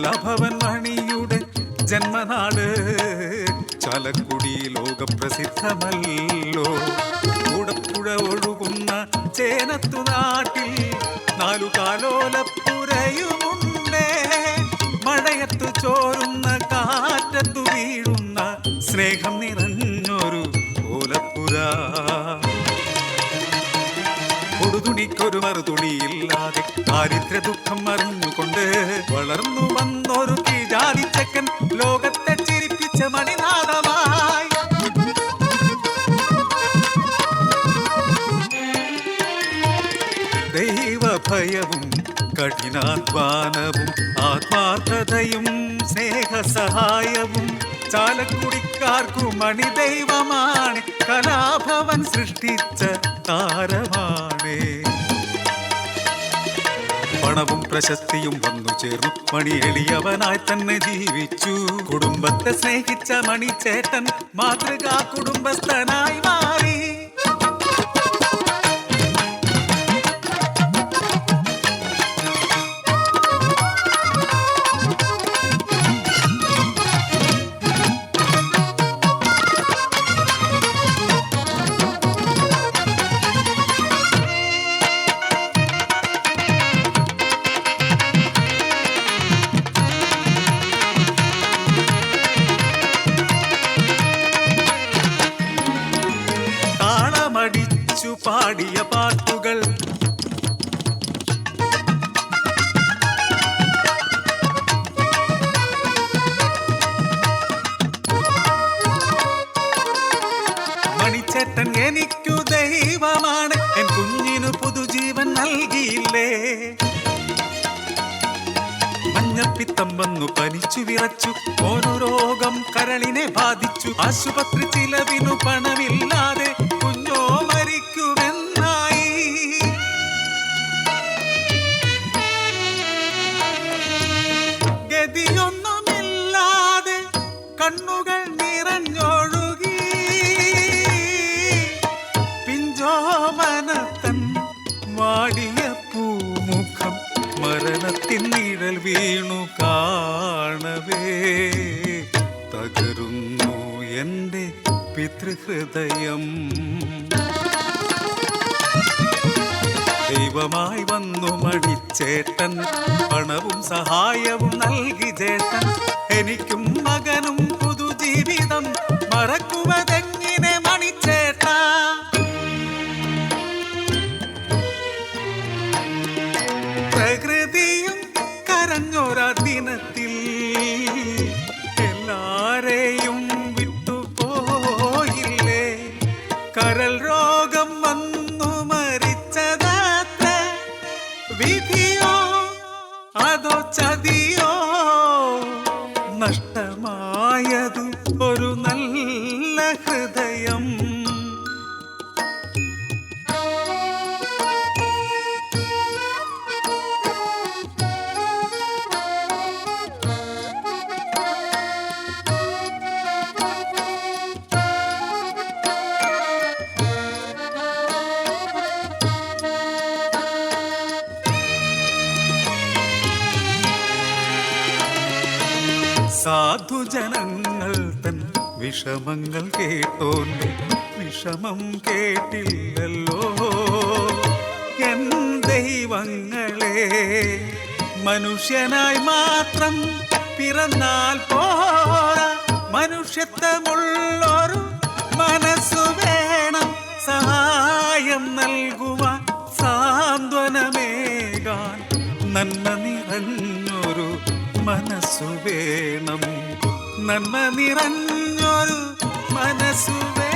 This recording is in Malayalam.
വല്ലഭവൻ മണിയുടെ ജന്മനാട് ചാലക്കുടി ലോകപ്രസിദ്ധമല്ലോ. കൂടപ്പുഴ ഒഴുകുന്ന ചേനത്തു നാട്ടിൽ 4 കാലോലപ്പുരയുമുണ്ടേ. മഴയത്തു ചോരുന്ന കാറ്റത്തു വീഴുന്ന സ്നേഹം നിറഞ്ഞൊരു ഓലപ്പുര. കൊടുതുണിക്കൊരു മറുതുണിയില്ലാതെ ദാരിദ്ര്യ ദുഃഖം അറിഞ്ഞുകൊണ്ട് വളർന്നു വന്നൊരു കീഴാതിച്ചക്കൻ ലോകത്തെ ചിരിപ്പിച്ച മണിനാഥമായി. ദൈവഭയവും കഠിനാധ്വാനവും ആത്മാർത്ഥതയും സ്നേഹസഹായവും ചാലക്കുടിക്കാർക്കു മണിദൈവമാണ്. കലാഭവൻ സൃഷ്ടിച്ച താരമാണ്. പണവും പ്രശസ്തിയും വന്നു ചേർന്നു മണി എളിയവനായി തന്നെ ജീവിച്ചു. കുടുംബത്തെ സ്നേഹിച്ച മണിച്ചേട്ടൻ മാതൃകാ കുടുംബസ്ഥനായി മാറി. പാടിയ പാട്ടുകൾ മണിച്ചേട്ടൻ എനിക്കു ദൈവമാണ്. എൻ കുഞ്ഞിനു പുതുജീവൻ നൽകിയില്ലേ. മഞ്ഞപ്പിത്തം വന്നു പനിച്ചു വിറച്ചു. ഓരോ രോഗം കരളിനെ ബാധിച്ചു. ആശുപത്രി ചിലവിനു പണമില്ലാതെ കുഞ്ഞോ മരിക്കുമെന്നായി. ഗതിയൊന്നുമില്ലാതെ കണ്ണുകൾ നിറഞ്ഞൊഴുകി. പിഞ്ചോമനത്തൻ വാടിയ പൂമുഖം മരണത്തിൻ നിഴൽ വീണു കാണവേ തകരുന്നു എൻ്റെ പിതൃഹൃദയം. ദൈവമായി വന്നു മണിച്ചേട്ടൻ. പണവും സഹായവും നൽകി ചേട്ടൻ. എനിക്കും മകനും പുതുജീവിതം മറക്കുവതെങ്ങനെ മണിച്ചേട്ട. പ്രകൃതിയും കരഞ്ഞൊരാ ദിനത്തിൽ എല്ലാരെയും വിട്ടുപോയില്ലേ. കരൾ രോഗം വന്നു മരിച്ചതാത്ര. വിധിയോ അതോ ചതിയോ നഷ്ടമായതു ഒരു നല്ല ഹൃദയം. സാധുജനങ്ങൾ തൻ വിഷമങ്ങൾ കേട്ടോന്റെ വിഷമം കേട്ടില്ലല്ലോ. എൻ ദൈവങ്ങളെ മനുഷ്യനായി മാത്രം പിറന്നാൽ പോരാ. മനുഷ്യത്വമുള്ളൊരു മനസ്സു വേണം. സഹായം നൽകുവാൻ സാന്ത്വനമേകാൻ നന്മ നിറഞ്ഞൊരു മനസ്സു വേണം. നന്മ നിറഞ്ഞൊരു മനസ്സു വേണം.